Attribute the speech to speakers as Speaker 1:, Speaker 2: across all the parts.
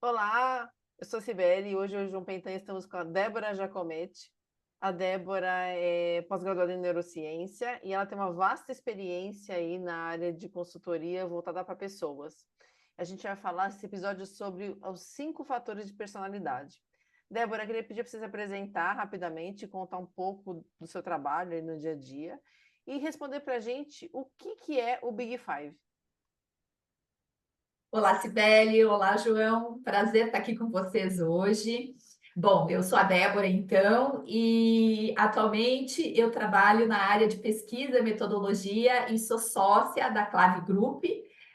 Speaker 1: Olá, eu sou a Cibele e hoje eu e o João Pentan estamos com a Débora Giacometti. A Débora é pós-graduada em neurociência e ela tem uma vasta experiência aí na área de consultoria voltada para pessoas. A gente vai falar nesse episódio sobre os 5 fatores de personalidade. Débora, eu queria pedir para você se apresentar rapidamente, contar um pouco do seu trabalho aí no dia a dia e responder para a gente o que é o Big Five.
Speaker 2: Olá, Cibele. Olá, João. Prazer estar aqui com vocês hoje. Bom, eu sou a Débora, então, e atualmente eu trabalho na área de pesquisa e metodologia e sou sócia da Clave Group.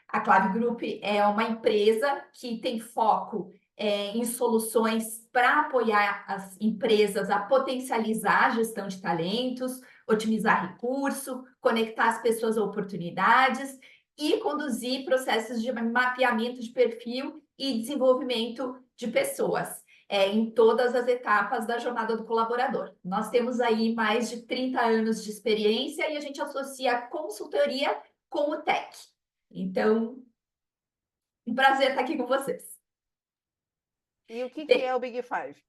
Speaker 2: A Clave Group é uma empresa que tem foco em soluções para apoiar as empresas a potencializar a gestão de talentos, otimizar recurso, conectar as pessoas a oportunidades e conduzir processos de mapeamento de perfil e desenvolvimento de pessoas, em todas as etapas da jornada do colaborador. Nós temos aí mais de 30 anos de experiência e a gente associa a consultoria com o tech. Então, um prazer estar aqui com vocês.
Speaker 1: E o que é
Speaker 2: Bem,
Speaker 1: o Big Five?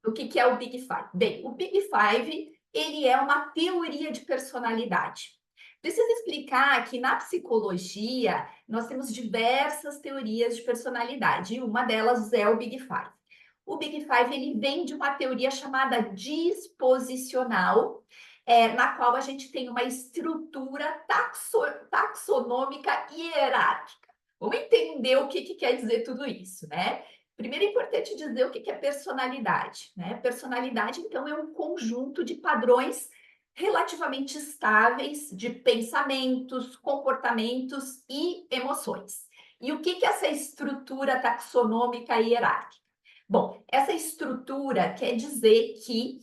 Speaker 2: o que é o Big Five? Bem, o Big Five, ele é uma teoria de personalidade. Preciso explicar que na psicologia nós temos diversas teorias de personalidade, e uma delas é o Big Five. O Big Five ele vem de uma teoria chamada disposicional, na qual a gente tem uma estrutura taxonômica hierárquica. Vamos entender o que quer dizer tudo isso, né? Primeiro é importante dizer o que é personalidade, né? Personalidade, então, é um conjunto de padrões relativamente estáveis de pensamentos, comportamentos e emoções. E o que é essa estrutura taxonômica e hierárquica? Bom, essa estrutura quer dizer que,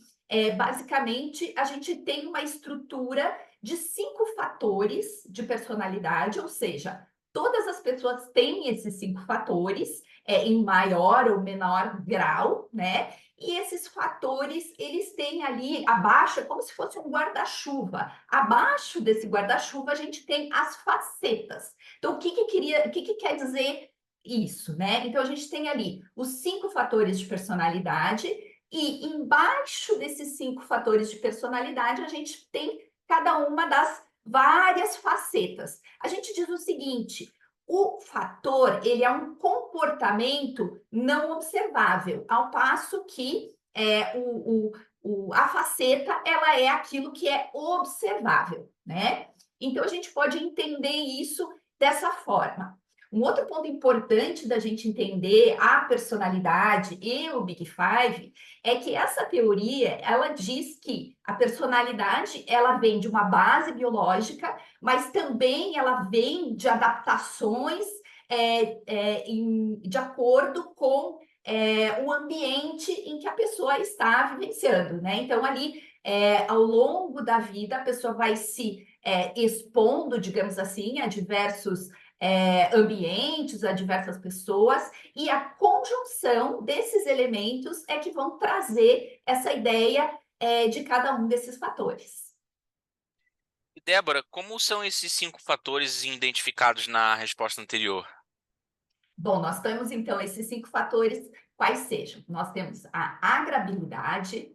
Speaker 2: basicamente, a gente tem uma estrutura de 5 fatores de personalidade, ou seja, todas as pessoas têm esses 5 fatores, em maior ou menor grau, né? E esses fatores, eles têm ali abaixo, é como se fosse um guarda-chuva. Abaixo desse guarda-chuva, a gente tem as facetas. Então, o que quer dizer isso, né? Então, a gente tem ali os 5 fatores de personalidade, e embaixo desses 5 fatores de personalidade, a gente tem cada uma das várias facetas. A gente diz o seguinte: o fator, ele é um comportamento não observável, ao passo que a faceta, ela é aquilo que é observável, né? Então, a gente pode entender isso dessa forma. Um outro ponto importante da gente entender a personalidade e o Big Five é que essa teoria, ela diz que a personalidade, ela vem de uma base biológica, mas também ela vem de adaptações de acordo com o ambiente em que a pessoa está vivenciando, né? Então, ali, ao longo da vida, a pessoa vai se expondo, digamos assim, a diversos ambientes, a diversas pessoas, e a conjunção desses elementos é que vão trazer essa ideia de cada um desses fatores.
Speaker 3: E, Débora, como são esses 5 fatores identificados na resposta anterior?
Speaker 2: Bom, nós temos então esses 5 fatores, quais sejam? Nós temos a agradabilidade,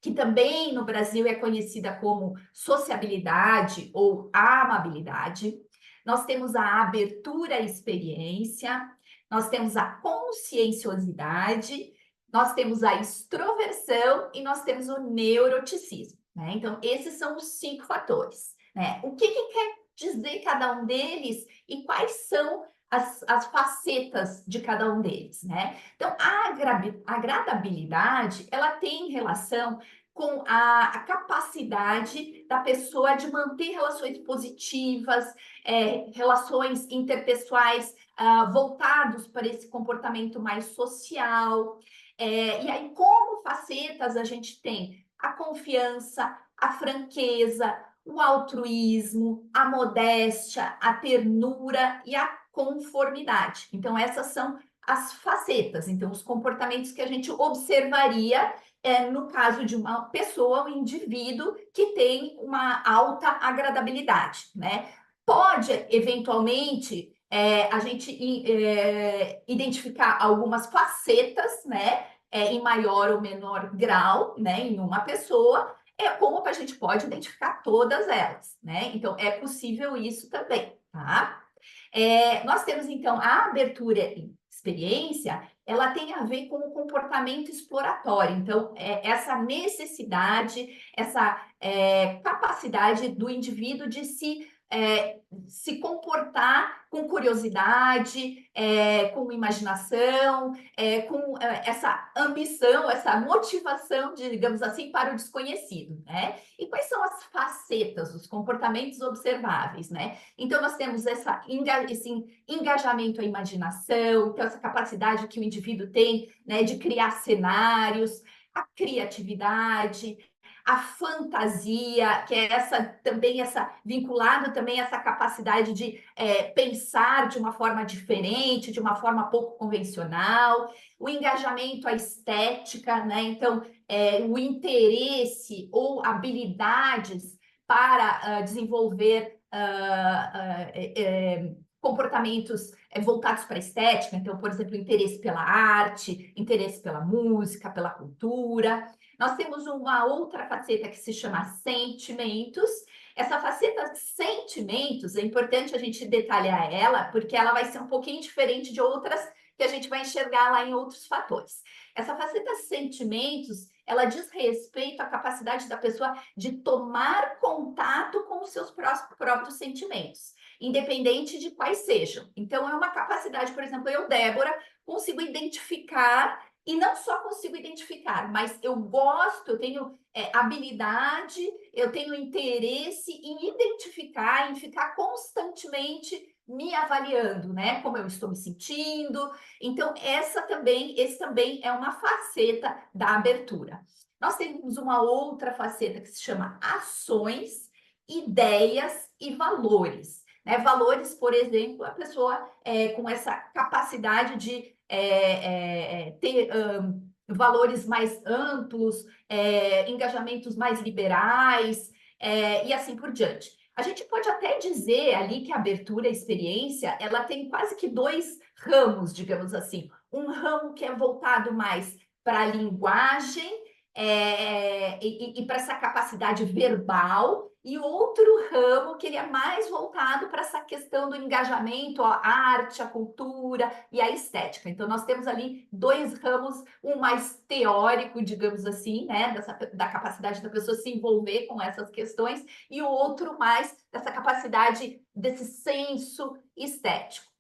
Speaker 2: que também no Brasil é conhecida como sociabilidade ou amabilidade. Nós temos a abertura à experiência, nós temos a conscienciosidade, nós temos a extroversão e nós temos o neuroticismo, né? Então, esses são os 5 fatores, né? O que quer dizer cada um deles e quais são as facetas de cada um deles, né? Então, a agradabilidade, ela tem relação com a capacidade da pessoa de manter relações positivas, relações interpessoais voltados para esse comportamento mais social. E aí, como facetas, a gente tem a confiança, a franqueza, o altruísmo, a modéstia, a ternura e a conformidade. Então, essas são as facetas, então, os comportamentos que a gente observaria no caso de uma pessoa, um indivíduo que tem uma alta agradabilidade, né? Pode, eventualmente, a gente identificar algumas facetas, né, em maior ou menor grau, né, em uma pessoa, como a gente pode identificar todas elas, né? Então, é possível isso também, tá? Nós temos, então, a abertura em experiência, ela tem a ver com o comportamento exploratório. Então, essa necessidade, essa capacidade do indivíduo de se comportar com curiosidade, com imaginação, com essa ambição, essa motivação, digamos assim, para o desconhecido, né? E quais são as facetas, os comportamentos observáveis, né? Então, nós temos esse engajamento à imaginação, então, essa capacidade que o indivíduo tem, né, de criar cenários, a criatividade, a fantasia, que é vinculado também a essa capacidade de pensar de uma forma diferente, de uma forma pouco convencional, o engajamento à estética, né? Então, o interesse ou habilidades para desenvolver comportamentos voltados para a estética, então, por exemplo, interesse pela arte, interesse pela música, pela cultura. Nós temos uma outra faceta que se chama sentimentos. Essa faceta sentimentos, é importante a gente detalhar ela, porque ela vai ser um pouquinho diferente de outras que a gente vai enxergar lá em outros fatores. Essa faceta sentimentos, ela diz respeito à capacidade da pessoa de tomar contato com os seus próprios sentimentos, independente de quais sejam. Então, é uma capacidade, por exemplo, eu, Débora, consigo identificar, e não só consigo identificar, mas eu gosto, eu tenho habilidade, eu tenho interesse em identificar, em ficar constantemente me avaliando, né? Como eu estou me sentindo. Então, esse também é uma faceta da abertura. Nós temos uma outra faceta que se chama ações, ideias e valores. Né? Valores, por exemplo, a pessoa com essa capacidade de ter valores mais amplos, engajamentos mais liberais, e assim por diante. A gente pode até dizer ali que a abertura à experiência, ela tem quase que dois ramos, digamos assim. Um ramo que é voltado mais para a linguagem e para essa capacidade verbal, e outro ramo que ele é mais voltado para essa questão do engajamento, a arte, a cultura e a estética. Então, nós temos ali dois ramos, um mais teórico, digamos assim, né, da capacidade da pessoa se envolver com essas questões, e o outro mais dessa capacidade, desse senso estético.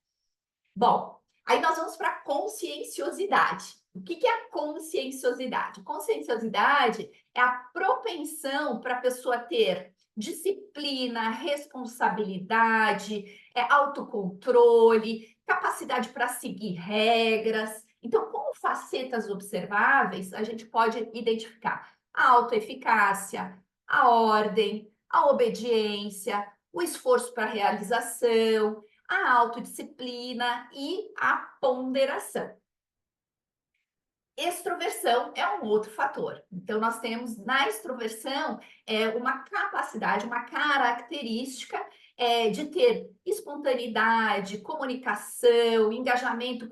Speaker 2: Bom, aí nós vamos para a conscienciosidade. O que é a conscienciosidade? Conscienciosidade é a propensão para a pessoa ter disciplina, responsabilidade, autocontrole, capacidade para seguir regras. Então, como facetas observáveis, a gente pode identificar a autoeficácia, a ordem, a obediência, o esforço para a realização, a autodisciplina e a ponderação. Extroversão é um outro fator. Então, nós temos na extroversão uma capacidade, uma característica de ter espontaneidade, comunicação, engajamento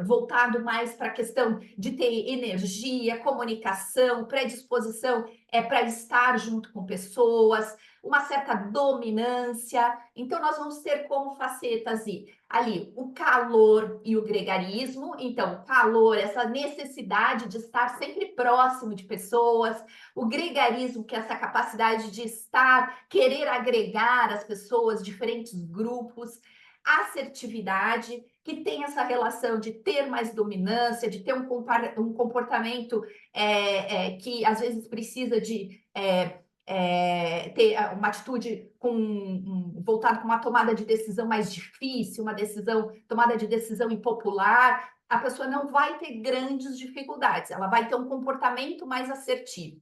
Speaker 2: voltado mais para a questão de ter energia, comunicação, predisposição para estar junto com pessoas, uma certa dominância. Então, nós vamos ter como facetas ali o calor e o gregarismo. Então, o calor, essa necessidade de estar sempre próximo de pessoas, o gregarismo, que é essa capacidade de estar, querer agregar as pessoas, diferentes grupos, a assertividade, que tem essa relação de ter mais dominância, de ter um comportamento que às vezes precisa de ter uma atitude voltada com uma tomada de decisão mais difícil, tomada de decisão impopular, a pessoa não vai ter grandes dificuldades, ela vai ter um comportamento mais assertivo.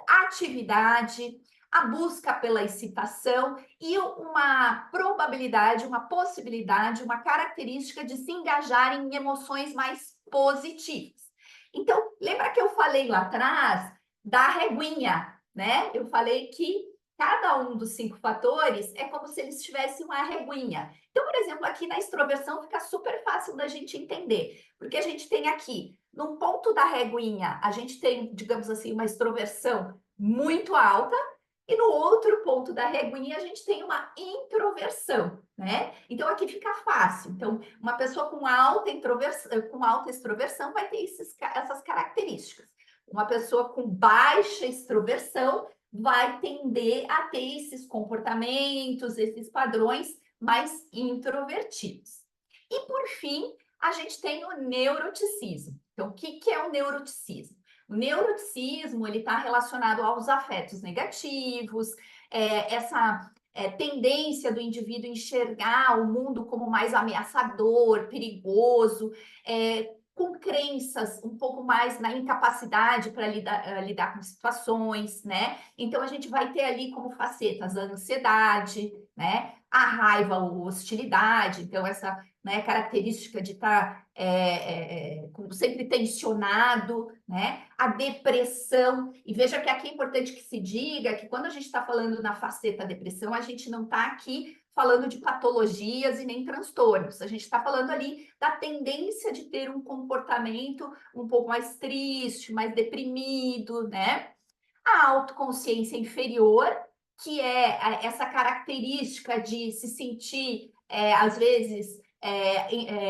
Speaker 2: A atividade, a busca pela excitação e uma probabilidade, uma possibilidade, uma característica de se engajar em emoções mais positivas. Então, lembra que eu falei lá atrás da reguinha, né? Eu falei que cada um dos 5 fatores é como se eles tivessem uma reguinha. Então, por exemplo, aqui na extroversão fica super fácil da gente entender, porque a gente tem aqui, num ponto da reguinha, a gente tem, digamos assim, uma extroversão muito alta, e no outro ponto da reguinha a gente tem uma introversão, né? Então aqui fica fácil. Então, uma pessoa com alta extroversão vai ter essas características. Uma pessoa com baixa extroversão vai tender a ter esses comportamentos, esses padrões mais introvertidos. E por fim, a gente tem o neuroticismo. Então, o que é o neuroticismo? O neuroticismo ele está relacionado aos afetos negativos, essa tendência do indivíduo enxergar o mundo como mais ameaçador, perigoso, com crenças um pouco mais na incapacidade para lidar com situações, né? Então a gente vai ter ali como facetas a ansiedade, né? A raiva ou hostilidade, então essa, né, característica de estar sempre tensionado, né? A depressão, e veja que aqui é importante que se diga que quando a gente está falando na faceta depressão, a gente não está aqui falando de patologias e nem transtornos. A gente está falando ali da tendência de ter um comportamento um pouco mais triste, mais deprimido, né? A autoconsciência inferior, que é essa característica de se sentir, às vezes,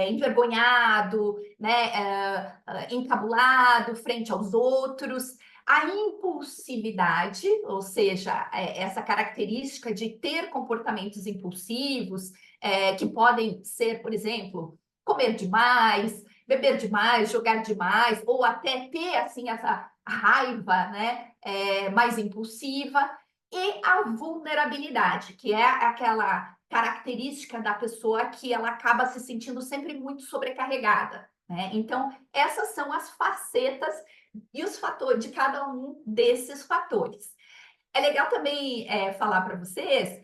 Speaker 2: envergonhado, né, encabulado frente aos outros. A impulsividade, ou seja, essa característica de ter comportamentos impulsivos, que podem ser, por exemplo, comer demais, beber demais, jogar demais, ou até ter assim essa raiva, né, mais impulsiva, e a vulnerabilidade, que é aquela característica da pessoa que ela acaba se sentindo sempre muito sobrecarregada, né? Então, essas são as facetas e os fatores de cada um desses fatores. É legal também falar para vocês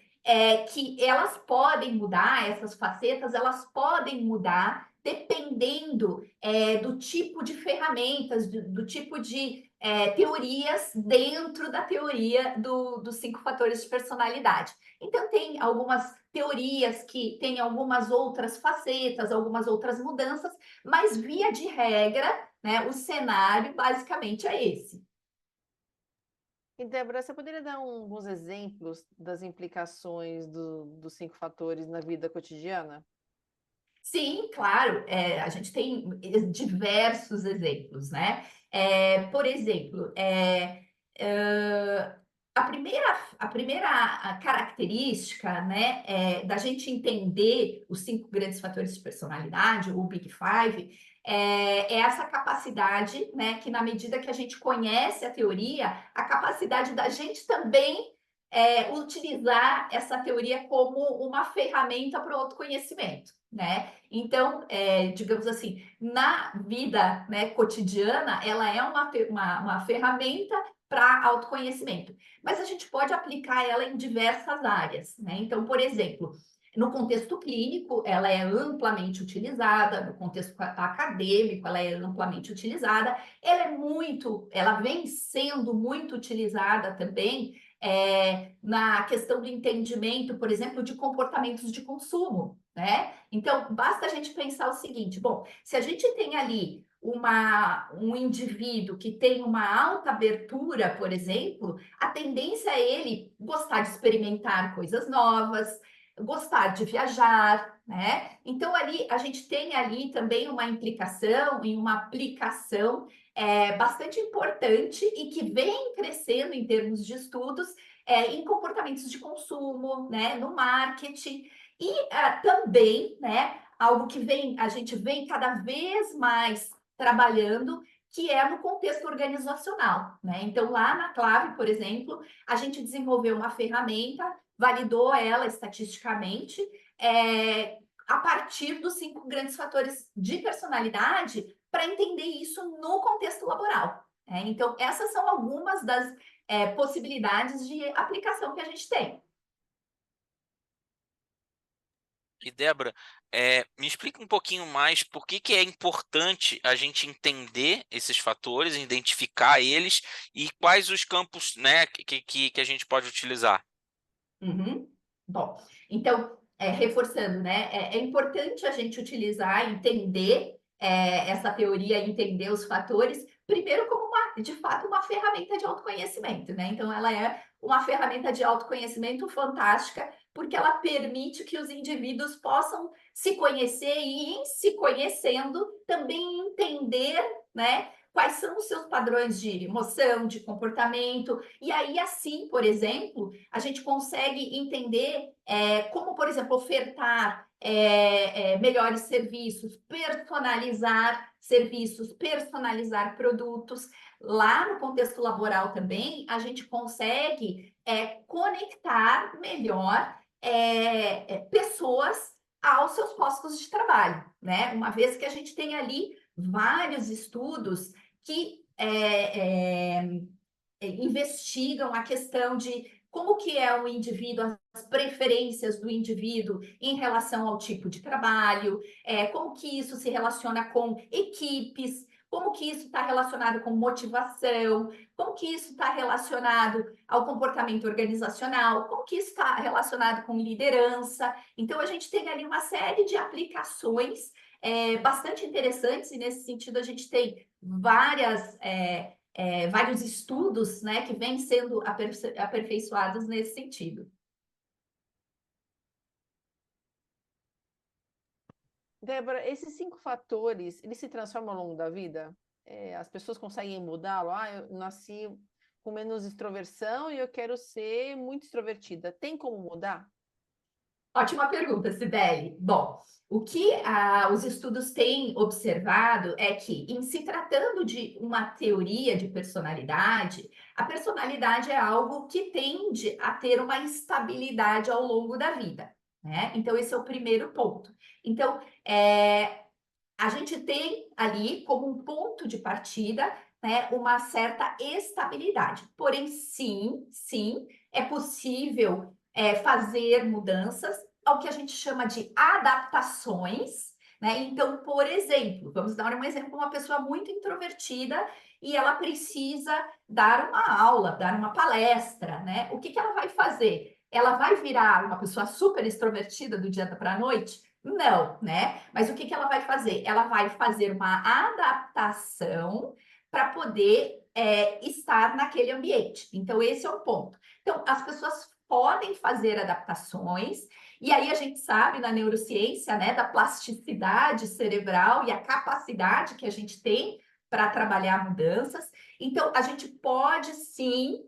Speaker 2: que elas podem mudar, essas facetas, elas podem mudar dependendo do tipo de ferramentas, do tipo de teorias dentro da teoria dos 5 fatores de personalidade. Então, tem algumas teorias que têm algumas outras facetas, algumas outras mudanças, mas via de regra, né, o cenário basicamente é esse.
Speaker 1: E, Débora, você poderia dar alguns exemplos das implicações dos 5 fatores na vida cotidiana?
Speaker 2: Sim, claro, a gente tem diversos exemplos, né? Por exemplo, a primeira característica, né, da gente entender os 5 grandes fatores de personalidade, o Big Five, é essa capacidade, né, que na medida que a gente conhece a teoria, a capacidade da gente também utilizar essa teoria como uma ferramenta para o autoconhecimento, né? Então, digamos assim, na vida, né, cotidiana, ela é uma ferramenta para autoconhecimento, mas a gente pode aplicar ela em diversas áreas, né? Então, por exemplo, no contexto clínico, ela é amplamente utilizada, no contexto acadêmico, ela é amplamente utilizada, ela vem sendo muito utilizada também na questão do entendimento, por exemplo, de comportamentos de consumo, né? Então, basta a gente pensar o seguinte: bom, se a gente tem ali um indivíduo que tem uma alta abertura, por exemplo, a tendência é ele gostar de experimentar coisas novas, gostar de viajar, né? Então, ali a gente tem ali também uma implicação e uma aplicação bastante importante e que vem crescendo em termos de estudos em comportamentos de consumo, né, no marketing e também, né, algo que a gente vem cada vez mais trabalhando, que é no contexto organizacional, né? Então, lá na Clave, por exemplo, a gente desenvolveu uma ferramenta, validou ela estatisticamente, a partir dos 5 grandes fatores de personalidade para entender isso no contexto laboral. Então, essas são algumas das possibilidades de aplicação que a gente tem.
Speaker 3: E, Débora, me explica um pouquinho mais por que é importante a gente entender esses fatores, identificar eles e quais os campos, né, que a gente pode utilizar.
Speaker 2: Uhum. Bom, então, reforçando, né? É importante a gente utilizar, entender essa teoria, entender os fatores, primeiro como de fato, uma ferramenta de autoconhecimento, né? Então, ela é uma ferramenta de autoconhecimento fantástica, porque ela permite que os indivíduos possam se conhecer e, em se conhecendo, também entender, né? Quais são os seus padrões de emoção, de comportamento, e aí, assim, por exemplo, a gente consegue entender como, por exemplo, ofertar melhores serviços, personalizar produtos. Lá no contexto laboral também, a gente consegue conectar melhor pessoas aos seus postos de trabalho, né? Uma vez que a gente tem ali vários estudos que investigam a questão de como que é o indivíduo, as preferências do indivíduo em relação ao tipo de trabalho, como que isso se relaciona com equipes, como que isso está relacionado com motivação, como que isso está relacionado ao comportamento organizacional, como que isso está relacionado com liderança. Então, a gente tem ali uma série de aplicações bastante interessantes, e nesse sentido a gente tem vários estudos, né, que vêm sendo aperfeiçoados nesse sentido.
Speaker 1: Débora, esses 5 fatores, eles se transformam ao longo da vida? As pessoas conseguem mudá-lo? Ah, eu nasci com menos extroversão e eu quero ser muito extrovertida. Tem como mudar?
Speaker 2: Ótima pergunta, Cibele. Bom, o que os estudos têm observado é que, em se tratando de uma teoria de personalidade, a personalidade é algo que tende a ter uma estabilidade ao longo da vida, né? Então, esse é o primeiro ponto. Então, a gente tem ali como um ponto de partida, né, uma certa estabilidade. Porém, sim, é possível fazer mudanças ao que a gente chama de adaptações, né? Então, por exemplo, vamos dar um exemplo, uma pessoa muito introvertida e ela precisa dar uma aula, dar uma palestra, né? O que que ela vai fazer? Ela vai virar uma pessoa super extrovertida do dia para a noite? Não, né? Mas o que que ela vai fazer? Ela vai fazer uma adaptação para poder estar naquele ambiente. Então, esse é o ponto. Então, as pessoas podem fazer adaptações, e aí a gente sabe na neurociência, né, da plasticidade cerebral e a capacidade que a gente tem para trabalhar mudanças. Então, a gente pode sim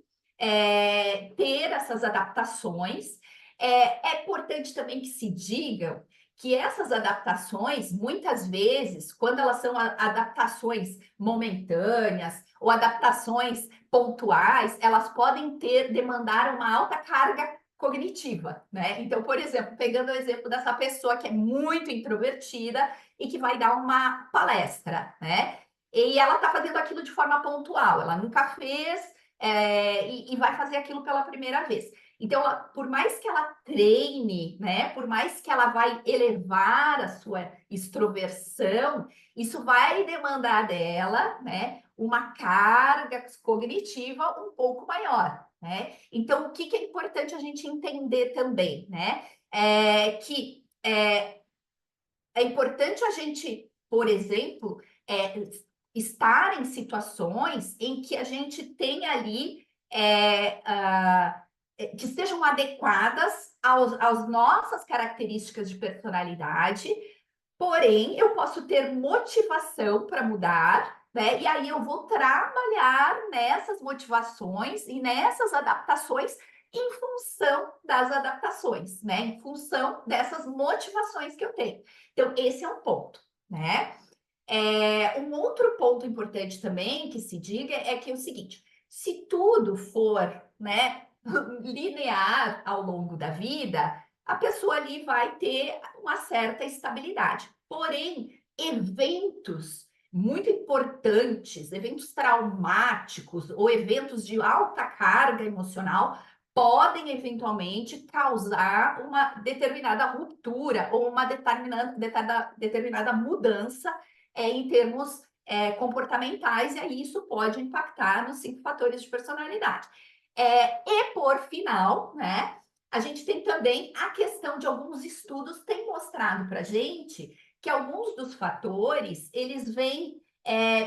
Speaker 2: ter essas adaptações. É importante também que se diga que essas adaptações, muitas vezes, quando elas são adaptações momentâneas ou adaptações pontuais, elas podem demandar uma alta carga cognitiva, né? Então, por exemplo, pegando o exemplo dessa pessoa que é muito introvertida e que vai dar uma palestra, né? E ela está fazendo aquilo de forma pontual, ela nunca fez e vai fazer aquilo pela primeira vez. Então, por mais que ela treine, né, por mais que ela vai elevar a sua extroversão, isso vai demandar dela, né, uma carga cognitiva um pouco maior, né? Então, o que que é importante a gente entender também, né? É importante a gente, por exemplo, estar em situações em que a gente tem ali que sejam adequadas às nossas características de personalidade, porém eu posso ter motivação para mudar, né? E aí eu vou trabalhar nessas motivações e nessas adaptações em função das adaptações, né? Em função dessas motivações que eu tenho. Então, esse é um ponto, né? Um outro ponto importante também que se diga é que é o seguinte: se tudo for, né, linear ao longo da vida, a pessoa ali vai ter uma certa estabilidade. Porém, eventos muito importantes, eventos traumáticos ou eventos de alta carga emocional podem eventualmente causar uma determinada ruptura ou uma determinada mudança em termos comportamentais, e aí isso pode impactar nos 5 fatores de personalidade. E por final, né, a gente tem também a questão de alguns estudos têm mostrado para a gente que alguns dos fatores, eles vêm,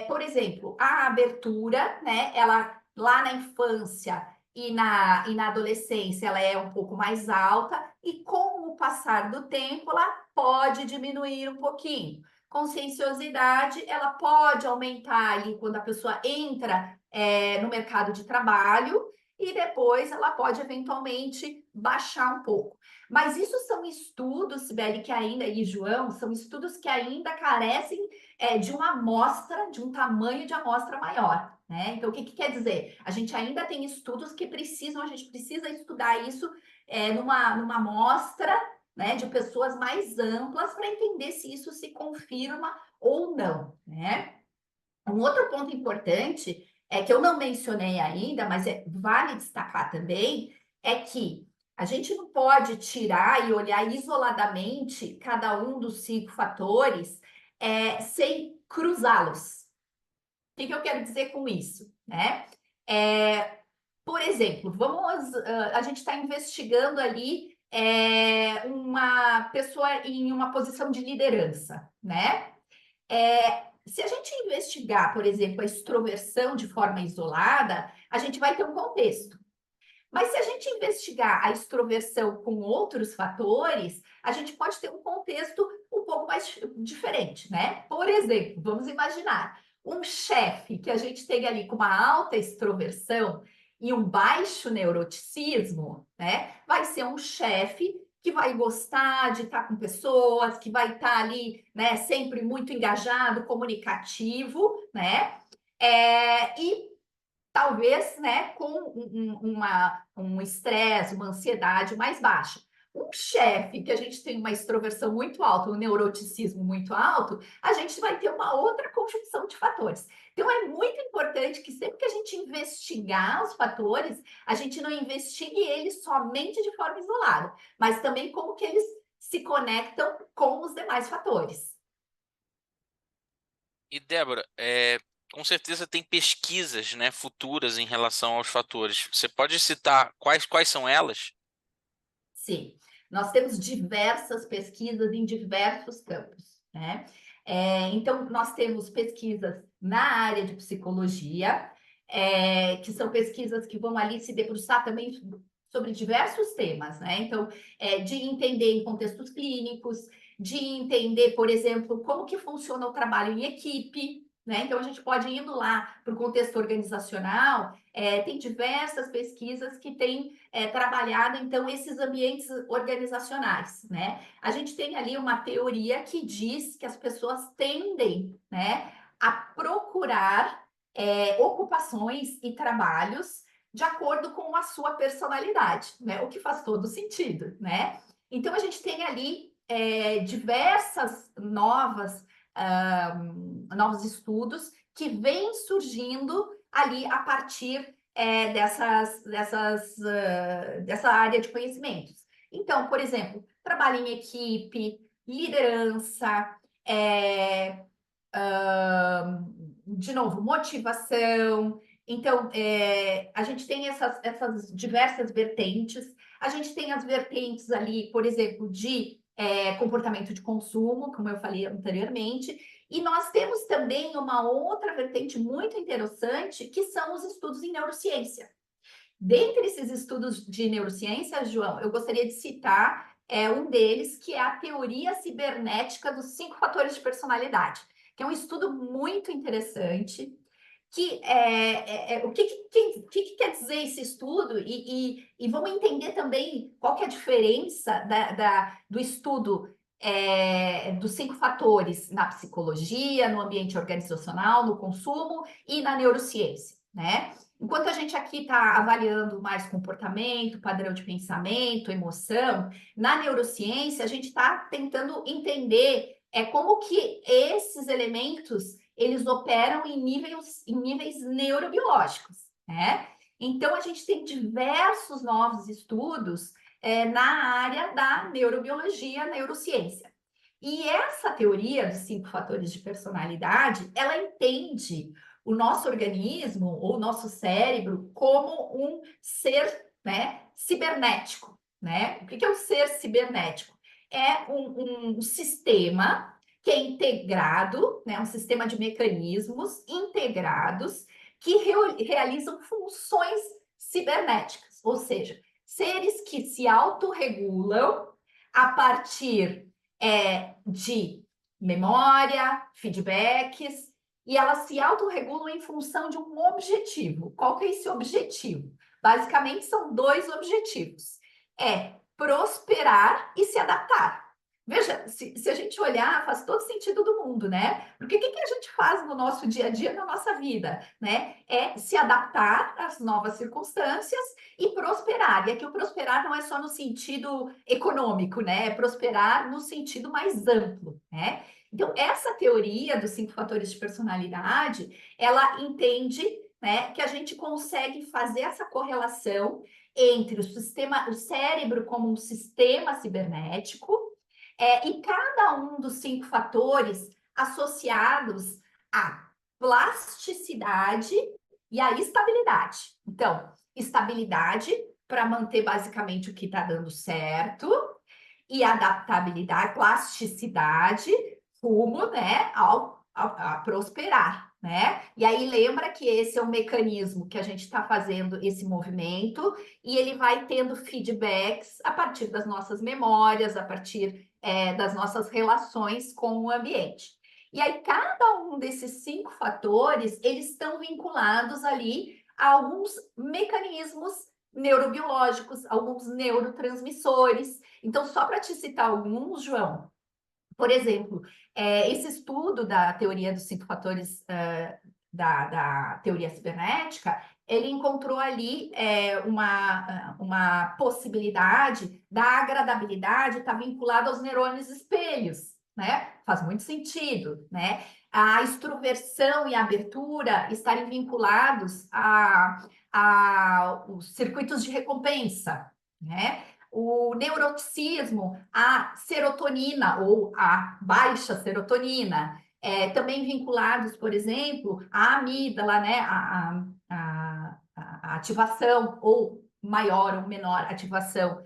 Speaker 2: por exemplo, a abertura, né? Ela lá na infância e na adolescência, ela é um pouco mais alta, e com o passar do tempo, ela pode diminuir um pouquinho. Conscienciosidade, ela pode aumentar ali quando a pessoa entra no mercado de trabalho, e depois ela pode eventualmente baixar um pouco. Mas isso são estudos, Sibeli, que ainda, e João, são estudos que ainda carecem de uma amostra, de um tamanho de amostra maior. Né? Então, o que quer dizer? A gente ainda tem estudos que precisam, a gente precisa estudar isso numa amostra, né, de pessoas mais amplas para entender se isso se confirma ou não. Né? Um outro ponto importante que eu não mencionei ainda, mas vale destacar também, é que a gente não pode tirar e olhar isoladamente cada um dos 5 fatores sem cruzá-los. O que eu quero dizer com isso? Né? Por exemplo, a gente está investigando ali uma pessoa em uma posição de liderança, né? Se a gente investigar, por exemplo, a extroversão de forma isolada, a gente vai ter um contexto. Mas se a gente investigar a extroversão com outros fatores, a gente pode ter um contexto um pouco mais diferente, né? Por exemplo, vamos imaginar um chefe que a gente tem ali com uma alta extroversão e um baixo neuroticismo, né? Vai ser um chefe que vai gostar de estar com pessoas, que vai estar ali, né, sempre muito engajado, comunicativo, né? E talvez, né, com um estresse, uma ansiedade mais baixa. Um chefe que a gente tem uma extroversão muito alta, um neuroticismo muito alto, a gente vai ter uma outra conjunção de fatores. Então, é muito importante que sempre que a gente investigar os fatores, a gente não investigue eles somente de forma isolada, mas também como que eles se conectam com os demais fatores.
Speaker 3: E, Débora, com certeza tem pesquisas, né, futuras em relação aos fatores. Você pode citar quais são elas?
Speaker 2: Sim, nós temos diversas pesquisas em diversos campos, né? Então, nós temos pesquisas na área de psicologia, que são pesquisas que vão ali se debruçar também sobre diversos temas, né? Então, de entender em contextos clínicos, de entender, por exemplo, como que funciona o trabalho em equipe, né? Então, a gente pode ir indo lá para o contexto organizacional, tem diversas pesquisas que têm trabalhado, então, esses ambientes organizacionais, né? A gente tem ali uma teoria que diz que as pessoas tendem, né, a procurar ocupações e trabalhos de acordo com a sua personalidade, né? O que faz todo sentido, né? Então, a gente tem ali diversas novos estudos que vêm surgindo ali a partir dessa área de conhecimentos. Então, por exemplo, trabalho em equipe, liderança, de novo, motivação. Então, a gente tem essas diversas vertentes. A gente tem as vertentes ali, por exemplo, de comportamento de consumo, como eu falei anteriormente. E nós temos também uma outra vertente muito interessante, que são os estudos em neurociência. Dentre esses estudos de neurociência, João, eu gostaria de citar um deles, que é a teoria cibernética dos 5 fatores de personalidade, que é um estudo muito interessante, que o que quer dizer esse estudo, e vamos entender também qual que é a diferença do estudo dos 5 fatores na psicologia, no ambiente organizacional, no consumo e na neurociência, né? Enquanto a gente aqui está avaliando mais comportamento, padrão de pensamento, emoção, na neurociência a gente está tentando entender como que esses elementos eles operam em níveis neurobiológicos, né? Então a gente tem diversos novos estudos na área da neurobiologia, neurociência. E essa teoria dos 5 fatores de personalidade, ela entende o nosso organismo ou o nosso cérebro como um ser, né, cibernético, né? O que é o ser cibernético? É um sistema que é integrado, né? Um sistema de mecanismos integrados que realizam funções cibernéticas, ou seja, seres que se autorregulam a partir de memória, feedbacks, e elas se autorregulam em função de um objetivo. Qual que é esse objetivo? Basicamente, são 2 objetivos. É prosperar e se adaptar. Veja, se a gente olhar, faz todo sentido do mundo, né? Porque o que a gente faz no nosso dia a dia, na nossa vida, né? É se adaptar às novas circunstâncias e prosperar. E aqui o prosperar não é só no sentido econômico, né? É prosperar no sentido mais amplo, né? Então, essa teoria dos 5 fatores de personalidade, ela entende, né, que a gente consegue fazer essa correlação entre o cérebro como um sistema cibernético, e cada um dos 5 fatores associados à plasticidade e à estabilidade. Então, estabilidade para manter basicamente o que está dando certo, e adaptabilidade, plasticidade, rumo, né, a prosperar, né? E aí lembra que esse é um mecanismo que a gente está fazendo esse movimento e ele vai tendo feedbacks a partir das nossas memórias, a partir das nossas relações com o ambiente. E aí cada um desses 5 fatores, eles estão vinculados ali a alguns mecanismos neurobiológicos, alguns neurotransmissores. Então, só para te citar alguns, João, por exemplo, esse estudo da teoria dos 5 fatores da teoria cibernética, ele encontrou ali uma possibilidade da agradabilidade estar vinculada aos neurônios espelhos, né? Faz muito sentido, né? A extroversão e a abertura estarem vinculados a os circuitos de recompensa, né? O neuroticismo, a serotonina ou a baixa serotonina, também vinculados, por exemplo, à amígdala, né? A ativação ou maior ou menor ativação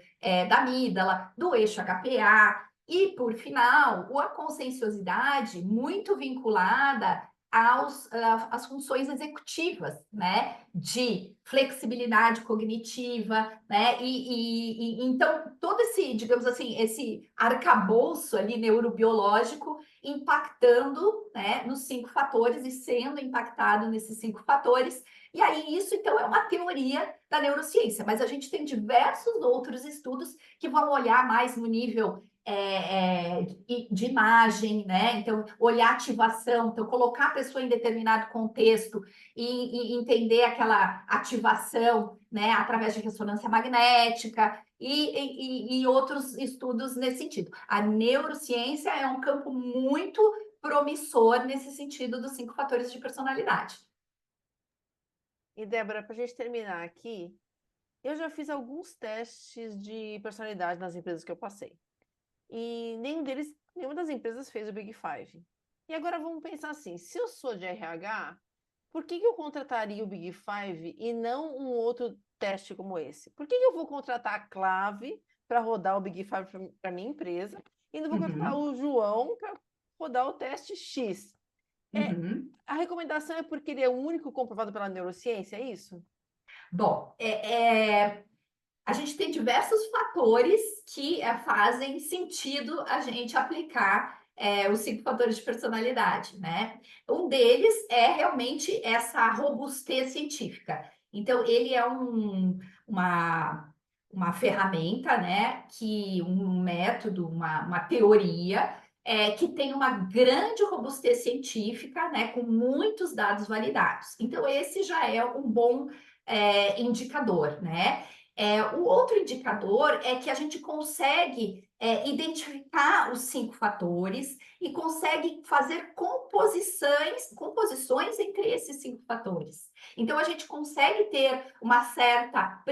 Speaker 2: da amígdala, do eixo HPA, e, por final, a conscienciosidade muito vinculada às funções executivas, né? De flexibilidade cognitiva, né? Então, todo esse, digamos assim, esse arcabouço ali neurobiológico impactando, né, nos 5 fatores e sendo impactado nesses 5 fatores. E aí, isso, então, é uma teoria da neurociência, mas a gente tem diversos outros estudos que vão olhar mais no nível de imagem, né? Então, olhar ativação, então, colocar a pessoa em determinado contexto e entender aquela ativação, né, através de ressonância magnética e outros estudos nesse sentido. A neurociência é um campo muito promissor nesse sentido dos 5 fatores de personalidade.
Speaker 1: E, Débora, para a gente terminar aqui, eu já fiz alguns testes de personalidade nas empresas que eu passei. E nenhuma das empresas fez o Big Five. E agora vamos pensar assim: se eu sou de RH, por que eu contrataria o Big Five e não um outro teste como esse? Por que eu vou contratar a Clave para rodar o Big Five para minha empresa e não vou contratar o João para rodar o teste X? A recomendação é porque ele é o único comprovado pela neurociência, é isso?
Speaker 2: Bom, a gente tem diversos fatores que fazem sentido a gente aplicar os 5 fatores de personalidade, né? Um deles é realmente essa robustez científica. Então, ele é uma ferramenta, né? Um método, uma teoria que tem uma grande robustez científica, né? Com muitos dados validados. Então, esse já é um bom indicador, né? O outro indicador é que a gente consegue identificar os 5 fatores e consegue fazer composições entre esses 5 fatores. Então, a gente consegue ter uma certa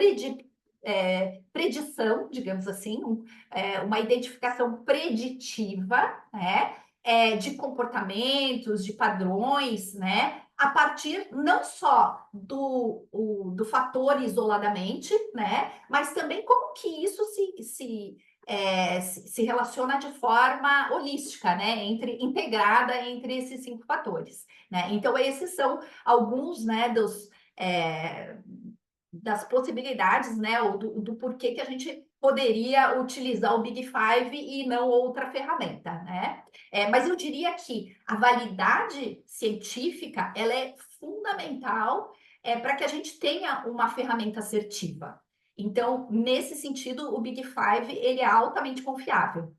Speaker 2: predição, digamos assim, uma identificação preditiva, né? De comportamentos, de padrões, né? a partir não só do fator isoladamente, né? Mas também como que isso se relaciona de forma holística, né? Integrada entre esses 5 fatores, né? Então, esses são alguns, né, das possibilidades, né, ou do porquê que a gente poderia utilizar o Big Five e não outra ferramenta, né? Mas eu diria que a validade científica, ela é fundamental para que a gente tenha uma ferramenta assertiva. Então, nesse sentido, o Big Five, ele é altamente confiável.